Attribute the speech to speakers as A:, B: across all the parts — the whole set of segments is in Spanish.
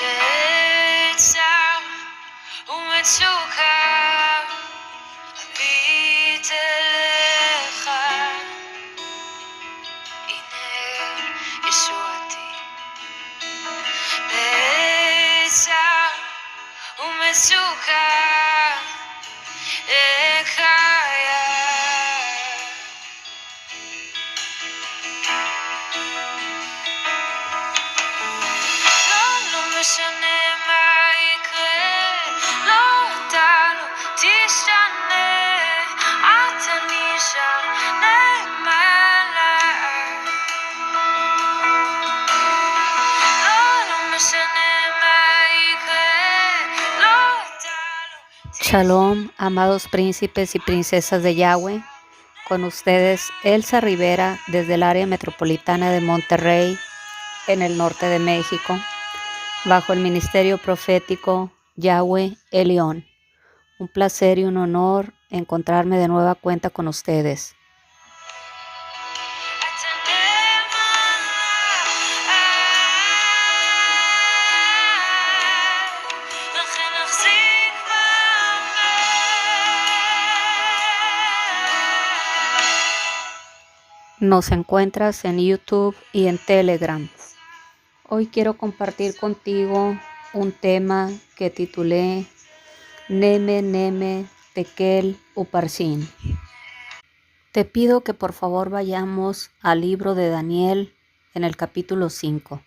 A: בצער ומצוקה אביט אליך, הנה ישועתי. בצער ומצוקה אחיי, לא משנה מה יקרה, לא אתה לא תשתנה, אתה נשאר נאמן לי. לא משנה מה יקרה, לא אתה לא תשתנה.
B: Shalom, amados príncipes y princesas de Yahweh, con ustedes Elsa Rivera desde el área metropolitana de Monterrey, en el norte de México, bajo el ministerio profético Yahweh Elión. Un placer y un honor encontrarme de nueva cuenta con ustedes. Nos encuentras en YouTube y en Telegram. Hoy quiero compartir contigo un tema que titulé Neme Neme Tekel Uparsin. Te pido que por favor vayamos al libro de Daniel en el capítulo 5.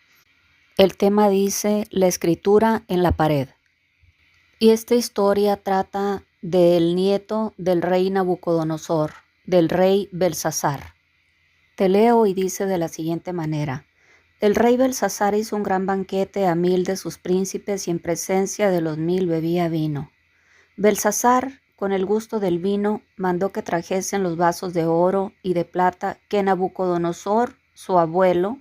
B: El tema dice la escritura en la pared. Y esta historia trata del nieto del rey Nabucodonosor, del rey Belsasar. Te leo y dice de la siguiente manera: el rey Belsasar hizo un gran banquete a 1000 de sus príncipes y en presencia de los 1000 bebía vino. Belsasar, con el gusto del vino, mandó que trajesen los vasos de oro y de plata que Nabucodonosor, su abuelo,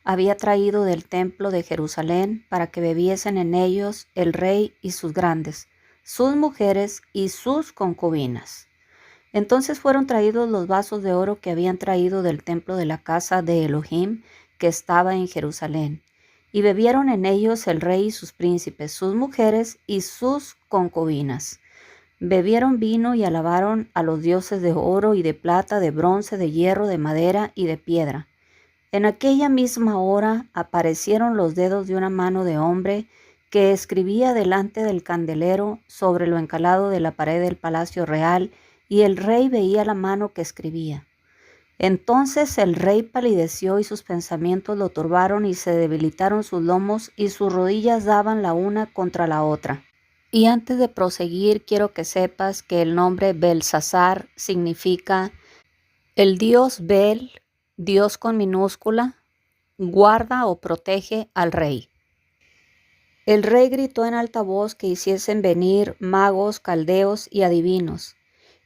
B: había traído del templo de Jerusalén para que bebiesen en ellos el rey y sus grandes, sus mujeres y sus concubinas. Entonces fueron traídos los vasos de oro que habían traído del templo de la casa de Elohim, que estaba en Jerusalén, y bebieron en ellos el rey y sus príncipes, sus mujeres y sus concubinas. Bebieron vino y alabaron a los dioses de oro y de plata, de bronce, de hierro, de madera y de piedra. En aquella misma hora aparecieron los dedos de una mano de hombre que escribía delante del candelero sobre lo encalado de la pared del palacio real, y el rey veía la mano que escribía. Entonces el rey palideció y sus pensamientos lo turbaron y se debilitaron sus lomos y sus rodillas daban la una contra la otra. Y antes de proseguir quiero que sepas que el nombre Belsasar significa el dios Bel, Dios con minúscula, guarda o protege al rey. El rey gritó en alta voz que hiciesen venir magos, caldeos y adivinos.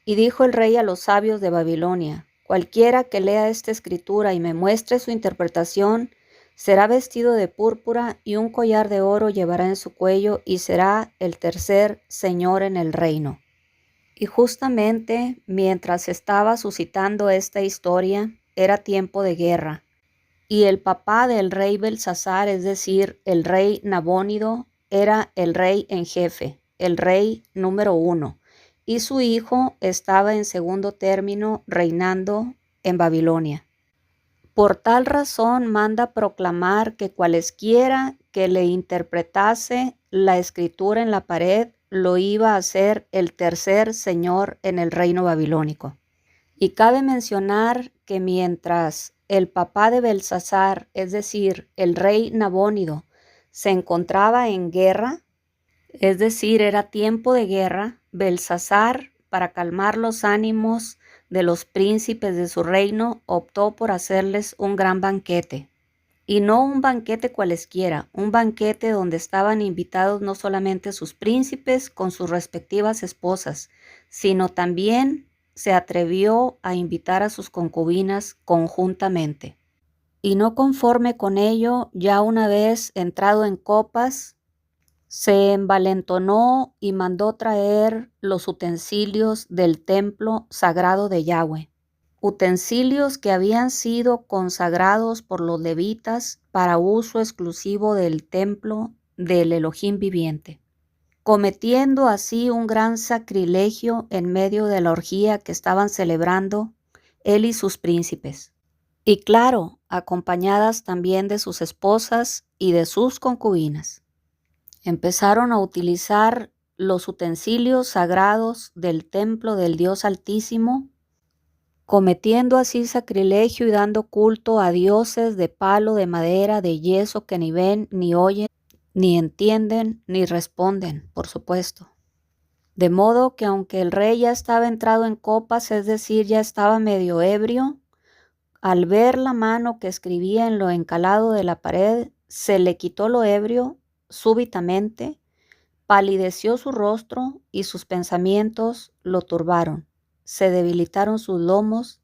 B: Y dijo el rey a los sabios de Babilonia: cualquiera que lea esta escritura y me muestre su interpretación, será vestido de púrpura y un collar de oro llevará en su cuello y será el tercer señor en el reino. Y justamente mientras estaba suscitando esta historia, era tiempo de guerra. Y el papá del rey Belsasar, es decir, el rey Nabónido, era el rey en jefe, el rey número 1. Y su hijo estaba en segundo término reinando en Babilonia. Por tal razón manda proclamar que cualesquiera que le interpretase la escritura en la pared lo iba a hacer el tercer señor en el reino babilónico. Y cabe mencionar que mientras el papá de Belsasar, es decir, el rey Nabónido, se encontraba en guerra, es decir, era tiempo de guerra, Belsasar, para calmar los ánimos de los príncipes de su reino, optó por hacerles un gran banquete. Y no un banquete cualesquiera, un banquete donde estaban invitados no solamente sus príncipes con sus respectivas esposas, sino también se atrevió a invitar a sus concubinas conjuntamente. Y no conforme con ello, ya una vez entrado en copas, se envalentonó y mandó traer los utensilios del templo sagrado de Yahweh, utensilios que habían sido consagrados por los levitas para uso exclusivo del templo del Elohim viviente, cometiendo así un gran sacrilegio en medio de la orgía que estaban celebrando él y sus príncipes. Y claro, acompañadas también de sus esposas y de sus concubinas. Empezaron a utilizar los utensilios sagrados del templo del Dios Altísimo, cometiendo así sacrilegio y dando culto a dioses de palo, de madera, de yeso que ni ven, ni oyen, ni entienden, ni responden, por supuesto. De modo que aunque el rey ya estaba entrado en copas, es decir, ya estaba medio ebrio, al ver la mano que escribía en lo encalado de la pared, se le quitó lo ebrio súbitamente, palideció su rostro y sus pensamientos lo turbaron. Se debilitaron sus lomos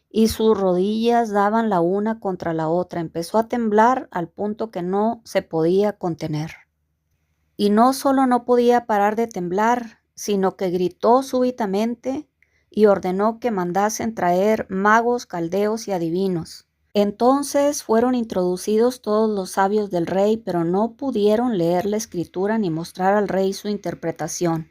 B: y sus rodillas daban la una contra la otra. Empezó a temblar al punto que no se podía contener. Y no solo no podía parar de temblar, sino que gritó súbitamente y ordenó que mandasen traer magos, caldeos y adivinos. Entonces fueron introducidos todos los sabios del rey, pero no pudieron leer la escritura ni mostrar al rey su interpretación.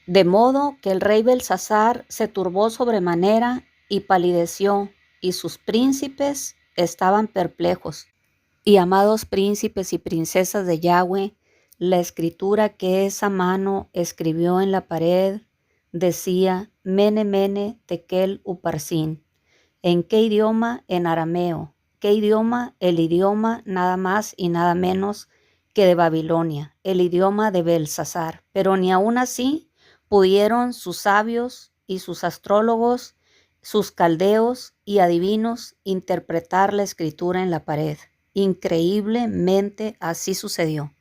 B: De modo que el rey Belsasar se turbó sobremanera y palideció, y sus príncipes estaban perplejos. Y amados príncipes y princesas de Yahweh, la escritura que esa mano escribió en la pared decía Mene Mene Tekel Uparsin. ¿En qué idioma? En arameo. ¿Qué idioma? El idioma nada más y nada menos que de Babilonia, el idioma de Belsasar. Pero ni aun así pudieron sus sabios y sus astrólogos, sus caldeos y adivinos interpretar la escritura en la pared. Increíblemente así sucedió.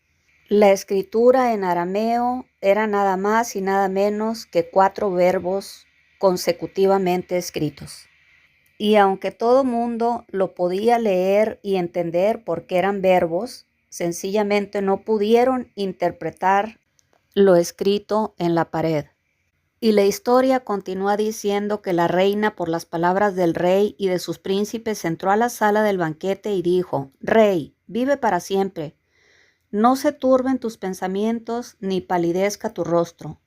B: La escritura en arameo era nada más y nada menos que 4 verbos consecutivamente escritos. Y aunque todo mundo lo podía leer y entender porque eran verbos, sencillamente no pudieron interpretar lo escrito en la pared. Y la historia continúa diciendo que la reina, por las palabras del rey y de sus príncipes, entró a la sala del banquete y dijo: Rey, vive para siempre. No se turben tus pensamientos ni palidezca tu rostro.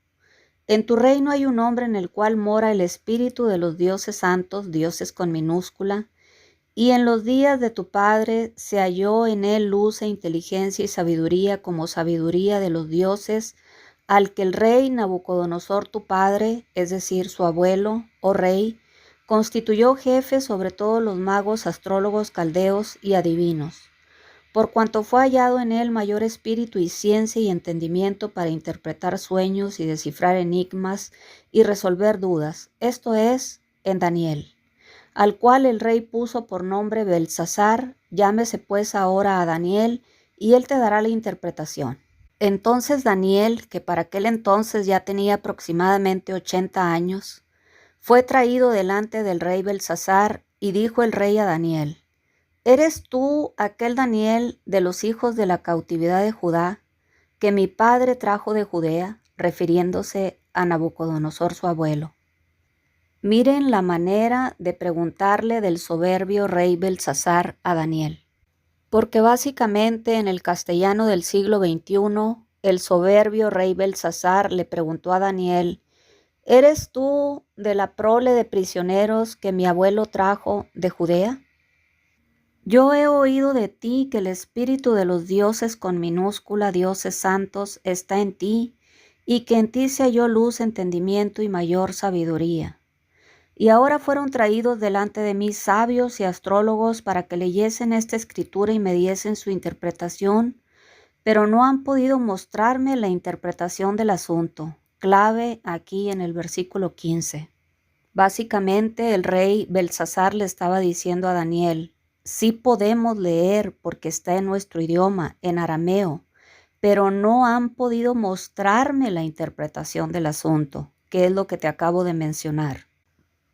B: En tu reino hay un hombre en el cual mora el espíritu de los dioses santos, dioses con minúscula, y en los días de tu padre se halló en él luz e inteligencia y sabiduría como sabiduría de los dioses, al que el rey Nabucodonosor tu padre, es decir, su abuelo, oh rey, constituyó jefe sobre todos los magos, astrólogos, caldeos y adivinos, por cuanto fue hallado en él mayor espíritu y ciencia y entendimiento para interpretar sueños y descifrar enigmas y resolver dudas, esto es, en Daniel, al cual el rey puso por nombre Belsasar. Llámese pues ahora a Daniel, y él te dará la interpretación. Entonces Daniel, que para aquel entonces ya tenía aproximadamente 80 años, fue traído delante del rey Belsasar, y dijo el rey a Daniel: ¿Eres tú aquel Daniel de los hijos de la cautividad de Judá, que mi padre trajo de Judea, refiriéndose a Nabucodonosor su abuelo? Miren la manera de preguntarle del soberbio rey Belsasar a Daniel. Porque básicamente en el castellano del siglo XXI, el soberbio rey Belsasar le preguntó a Daniel: ¿Eres tú de la prole de prisioneros que mi abuelo trajo de Judea? Yo he oído de ti que el espíritu de los dioses con minúscula, dioses santos, está en ti, y que en ti se halló luz, entendimiento y mayor sabiduría. Y ahora fueron traídos delante de mí sabios y astrólogos para que leyesen esta escritura y me diesen su interpretación, pero no han podido mostrarme la interpretación del asunto. Clave aquí en el versículo 15. Básicamente el rey Belsasar le estaba diciendo a Daniel: sí podemos leer porque está en nuestro idioma, en arameo, pero no han podido mostrarme la interpretación del asunto, que es lo que te acabo de mencionar.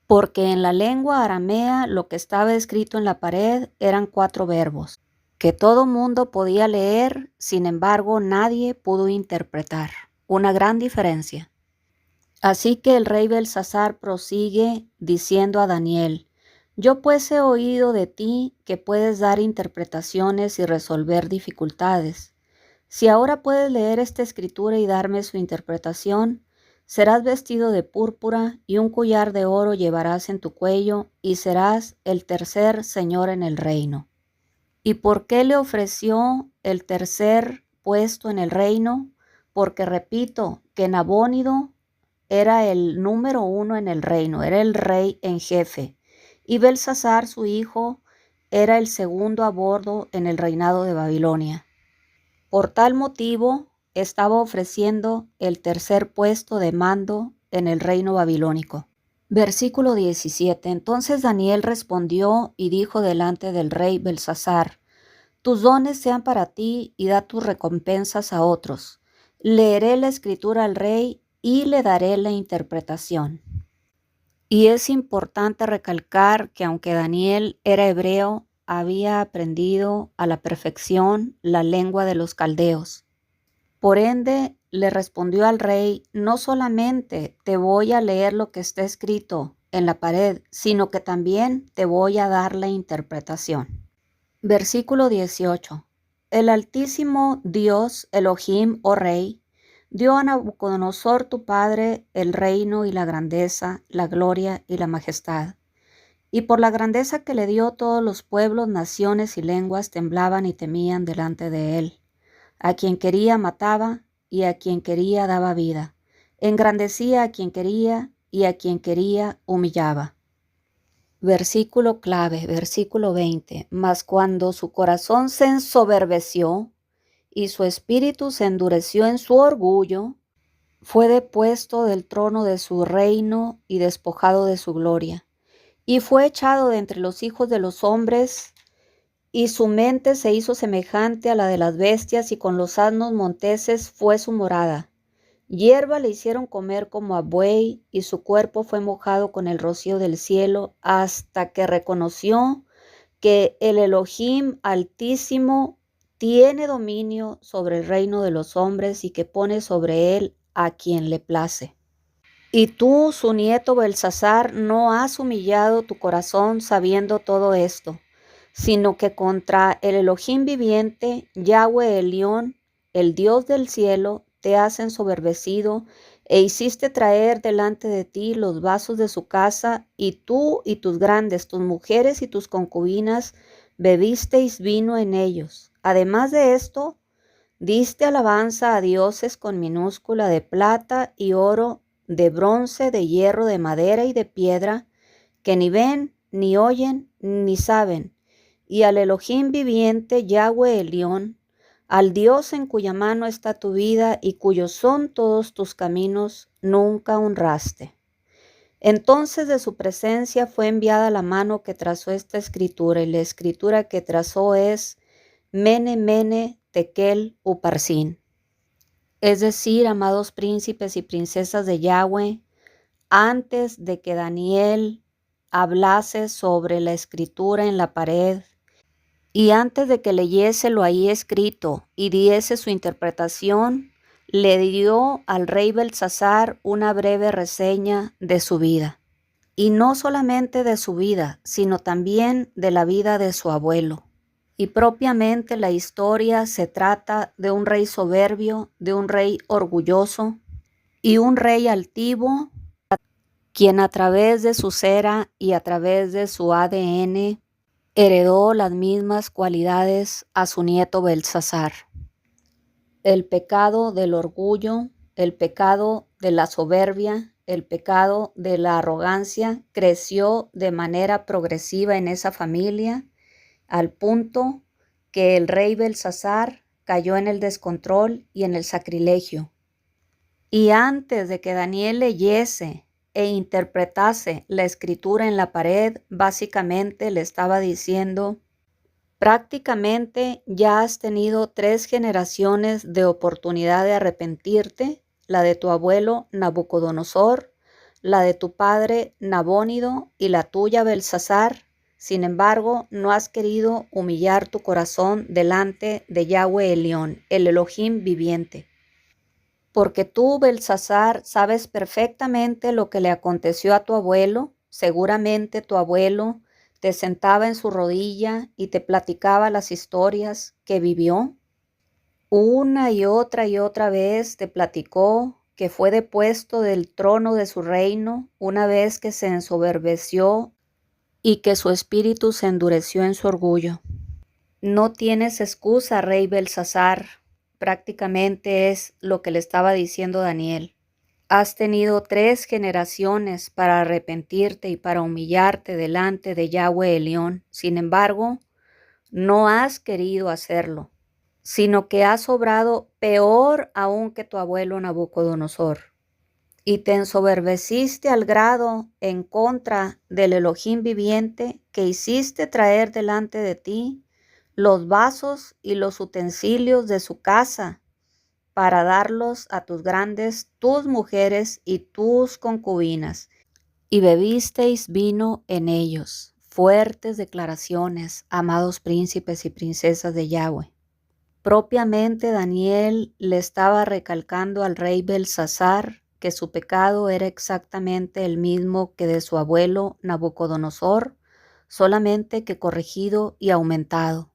B: Porque en la lengua aramea lo que estaba escrito en la pared eran 4 verbos, que todo mundo podía leer, sin embargo nadie pudo interpretar. Una gran diferencia. Así que el rey Belsasar prosigue diciendo a Daniel: yo pues he oído de ti que puedes dar interpretaciones y resolver dificultades. Si ahora puedes leer esta escritura y darme su interpretación, serás vestido de púrpura y un collar de oro llevarás en tu cuello y serás el tercer señor en el reino. ¿Y por qué le ofreció el tercer puesto en el reino? Porque repito que Nabónido era el número 1 en el reino, era el rey en jefe, y Belsasar, su hijo, era el segundo a bordo en el reinado de Babilonia. Por tal motivo, estaba ofreciendo el tercer puesto de mando en el reino babilónico. Versículo 17. Entonces Daniel respondió y dijo delante del rey Belsasar: tus dones sean para ti y da tus recompensas a otros. Leeré la escritura al rey y le daré la interpretación. Y es importante recalcar que aunque Daniel era hebreo, había aprendido a la perfección la lengua de los caldeos. Por ende, le respondió al rey: no solamente te voy a leer lo que está escrito en la pared, sino que también te voy a dar la interpretación. Versículo 18. El Altísimo Dios, Elohim, oh Rey, dio a Nabucodonosor tu padre el reino y la grandeza, la gloria y la majestad. Y por la grandeza que le dio, todos los pueblos, naciones y lenguas temblaban y temían delante de él. A quien quería mataba y a quien quería daba vida. Engrandecía a quien quería y a quien quería humillaba. Versículo clave, versículo 20. Mas cuando su corazón se ensoberbeció y su espíritu se endureció en su orgullo, fue depuesto del trono de su reino y despojado de su gloria. Y fue echado de entre los hijos de los hombres, y su mente se hizo semejante a la de las bestias, y con los asnos monteses fue su morada. Hierba le hicieron comer como a buey, y su cuerpo fue mojado con el rocío del cielo, hasta que reconoció que el Elohim Altísimo tiene dominio sobre el reino de los hombres y que pone sobre él a quien le place. Y tú, su nieto Belsasar, no has humillado tu corazón sabiendo todo esto, sino que contra el Elohim viviente, Yahweh Elión, el Dios del cielo, te has ensoberbecido e hiciste traer delante de ti los vasos de su casa, y tú y tus grandes, tus mujeres y tus concubinas, bebisteis vino en ellos. Además de esto, diste alabanza a dioses con minúscula de plata y oro, de bronce, de hierro, de madera y de piedra, que ni ven, ni oyen, ni saben, y al Elohim viviente, Yahweh Elión, al Dios en cuya mano está tu vida y cuyos son todos tus caminos, nunca honraste. Entonces de su presencia fue enviada la mano que trazó esta escritura, y la escritura que trazó es Mene, Mene, Tekel, Uparsin. Es decir, amados príncipes y princesas de Yahweh, antes de que Daniel hablase sobre la escritura en la pared, y antes de que leyese lo ahí escrito y diese su interpretación, le dio al rey Belsasar una breve reseña de su vida. Y no solamente de su vida, sino también de la vida de su abuelo. Y propiamente la historia se trata de un rey soberbio, de un rey orgulloso y un rey altivo, quien a través de su cera y a través de su ADN heredó las mismas cualidades a su nieto Belsasar. El pecado del orgullo, el pecado de la soberbia, el pecado de la arrogancia creció de manera progresiva en esa familia, al punto que el rey Belsasar cayó en el descontrol y en el sacrilegio. Y antes de que Daniel leyese e interpretase la escritura en la pared, básicamente le estaba diciendo: prácticamente ya has tenido 3 generaciones de oportunidad de arrepentirte, la de tu abuelo Nabucodonosor, la de tu padre Nabónido y la tuya Belsasar. Sin embargo, no has querido humillar tu corazón delante de Yahweh Elión, el Elohim viviente. Porque tú, Belsasar, sabes perfectamente lo que le aconteció a tu abuelo. Seguramente tu abuelo te sentaba en su rodilla y te platicaba las historias que vivió. Una y otra vez te platicó que fue depuesto del trono de su reino una vez que se ensoberbeció y que su espíritu se endureció en su orgullo. No tienes excusa, rey Belsasar, prácticamente es lo que le estaba diciendo Daniel. Has tenido 3 generaciones para arrepentirte y para humillarte delante de Yahweh Elión. Sin embargo, no has querido hacerlo, sino que has obrado peor aún que tu abuelo Nabucodonosor. Y te ensoberbeciste al grado en contra del Elohim viviente que hiciste traer delante de ti los vasos y los utensilios de su casa para darlos a tus grandes, tus mujeres y tus concubinas. Y bebisteis vino en ellos. Fuertes declaraciones, amados príncipes y princesas de Yahweh. Propiamente Daniel le estaba recalcando al rey Belsasar que su pecado era exactamente el mismo que de su abuelo Nabucodonosor, solamente que corregido y aumentado,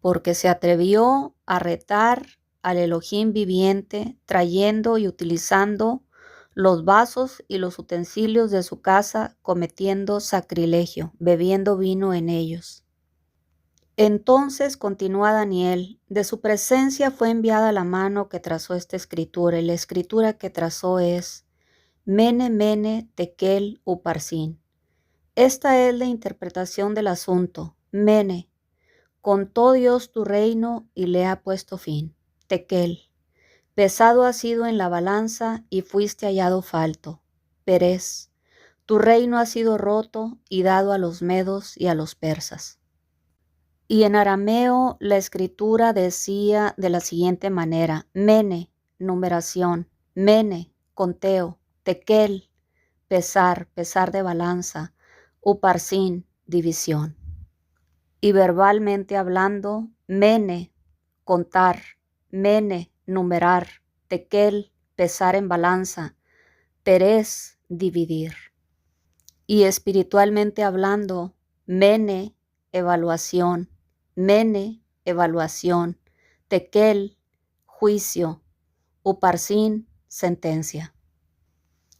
B: porque se atrevió a retar al Elohim viviente, trayendo y utilizando los vasos y los utensilios de su casa, cometiendo sacrilegio, bebiendo vino en ellos. Entonces continúa Daniel, de su presencia fue enviada la mano que trazó esta escritura, y la escritura que trazó es Mene, Mene, Tekel, Uparsin. Esta es la interpretación del asunto. Mene, contó Dios tu reino y le ha puesto fin. Tekel, pesado has sido en la balanza y fuiste hallado falto. Perez, tu reino ha sido roto y dado a los medos y a los persas. Y en arameo la escritura decía de la siguiente manera: Mene, numeración; Mene, conteo; Tekel, pesar, pesar de balanza; Uparsin, división. Y verbalmente hablando, Mene, contar; Mene, numerar; Tekel, pesar en balanza; Perez, dividir. Y espiritualmente hablando, Mene, evaluación; Mene, evaluación; Tekel, juicio; Uparsin, sentencia.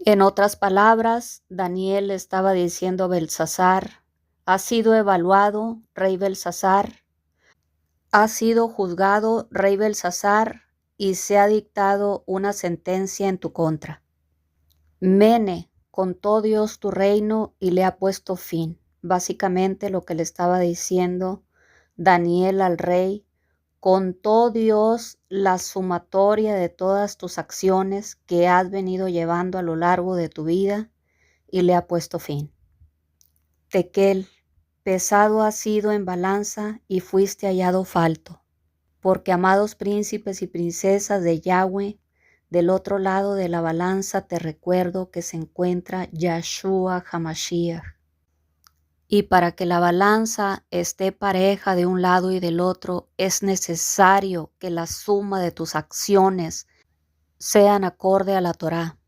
B: En otras palabras, Daniel estaba diciendo a Belsasar: has sido evaluado, rey Belsasar; has sido juzgado, rey Belsasar, y se ha dictado una sentencia en tu contra. Mene, contó Dios tu reino y le ha puesto fin. Básicamente lo que le estaba diciendo Daniel al rey: contó Dios la sumatoria de todas tus acciones que has venido llevando a lo largo de tu vida y le ha puesto fin. Tekel, pesado has sido en balanza y fuiste hallado falto, porque, amados príncipes y princesas de Yahweh, del otro lado de la balanza te recuerdo que se encuentra Yahshua Hamashiach. Y para que la balanza esté pareja de un lado y del otro, es necesario que la suma de tus acciones sean acorde a la Torá,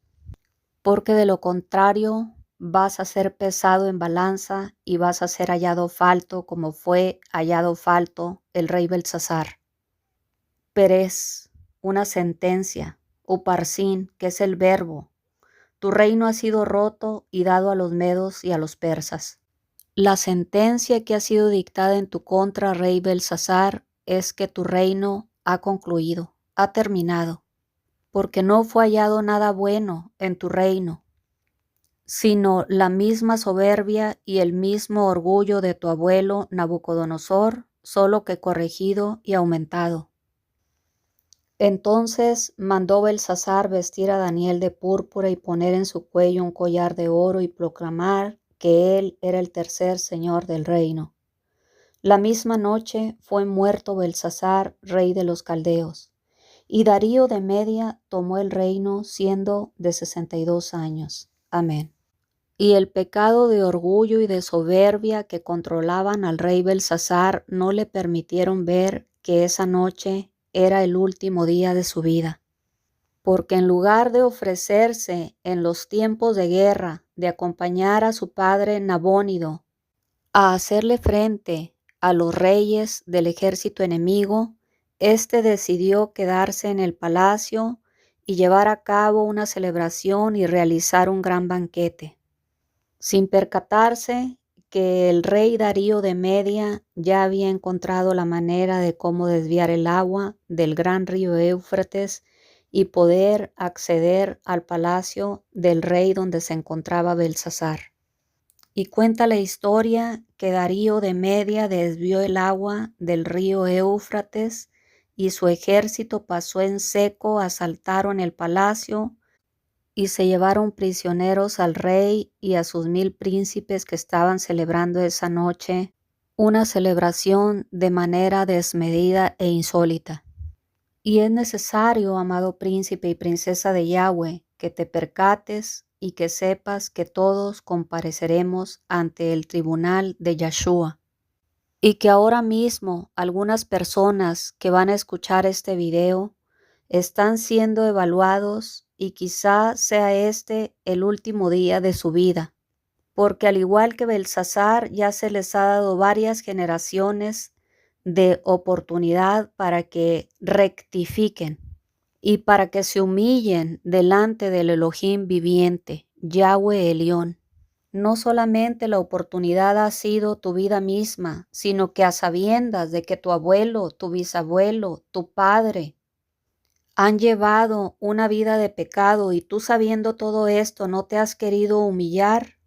B: porque de lo contrario vas a ser pesado en balanza y vas a ser hallado falto como fue hallado falto el rey Belsasar. Perez, una sentencia; Uparsin, que es el verbo. Tu reino ha sido roto y dado a los medos y a los persas. La sentencia que ha sido dictada en tu contra, rey Belsasar, es que tu reino ha concluido, ha terminado, porque no fue hallado nada bueno en tu reino, sino la misma soberbia y el mismo orgullo de tu abuelo Nabucodonosor, solo que corregido y aumentado. Entonces mandó Belsasar vestir a Daniel de púrpura y poner en su cuello un collar de oro y proclamar que él era el tercer señor del reino. La misma noche fue muerto Belsasar, rey de los caldeos, y Darío de Media tomó el reino siendo de 62 años. Amén. Y el pecado de orgullo y de soberbia que controlaban al rey Belsasar no le permitieron ver que esa noche era el último día de su vida, porque en lugar de ofrecerse en los tiempos de guerra, de acompañar a su padre Nabónido a hacerle frente a los reyes del ejército enemigo, Este decidió quedarse en el palacio y llevar a cabo una celebración y realizar un gran banquete, sin percatarse que el rey Darío de Media ya había encontrado la manera de cómo desviar el agua del gran río Éufrates y poder acceder al palacio del rey donde se encontraba Belsasar. Y cuenta la historia que Darío de Media desvió el agua del río Éufrates y su ejército pasó en seco, asaltaron el palacio y se llevaron prisioneros al rey y a sus 1000 príncipes que estaban celebrando esa noche una celebración de manera desmedida e insólita. Y es necesario, amado príncipe y princesa de Yahweh, que te percates y que sepas que todos compareceremos ante el tribunal de Yahshua. Y que ahora mismo algunas personas que van a escuchar este video están siendo evaluados y quizá sea este el último día de su vida, porque al igual que Belsasar ya se les ha dado varias generaciones de oportunidad para que rectifiquen y para que se humillen delante del Elohim viviente, Yahweh Elión. No solamente la oportunidad ha sido tu vida misma, sino que a sabiendas de que tu abuelo, tu bisabuelo, tu padre han llevado una vida de pecado y tú sabiendo todo esto no te has querido humillar,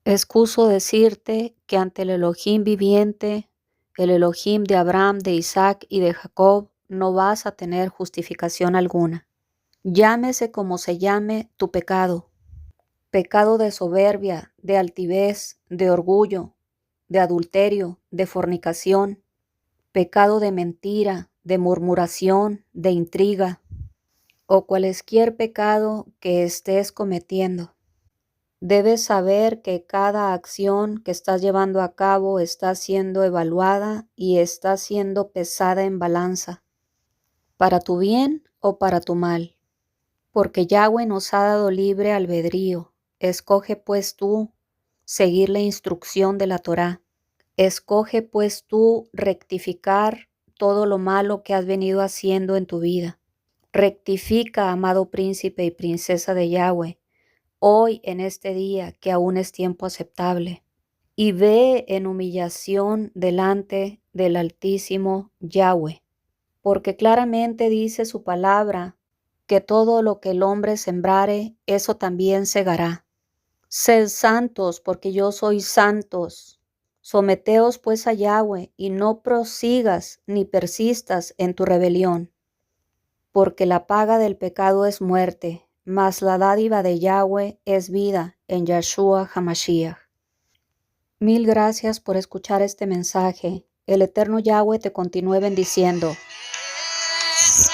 B: excuso decirte que ante el Elohim viviente, el Elohim de Abraham, de Isaac y de Jacob, no vas a tener justificación alguna. Llámese como se llame tu pecado. Pecado de soberbia, de altivez, de orgullo, de adulterio, de fornicación, pecado de mentira, de murmuración, de intriga, o cualesquier pecado que estés cometiendo. Debes saber que cada acción que estás llevando a cabo está siendo evaluada y está siendo pesada en balanza, para tu bien o para tu mal, porque Yahweh nos ha dado libre albedrío. Escoge pues tú seguir la instrucción de la Torá. Escoge pues tú rectificar todo lo malo que has venido haciendo en tu vida. Rectifica, amado príncipe y princesa de Yahweh, hoy en este día que aún es tiempo aceptable, y ve en humillación delante del Altísimo Yahweh, porque claramente dice su palabra que todo lo que el hombre sembrare, eso también segará. Sed santos, porque yo soy santos. Someteos pues a Yahweh, y no prosigas ni persistas en tu rebelión, porque la paga del pecado es muerte, mas la dádiva de Yahweh es vida en Yahshua HaMashiach. Mil gracias por escuchar este mensaje. El eterno Yahweh te continúe bendiciendo.
A: Yes,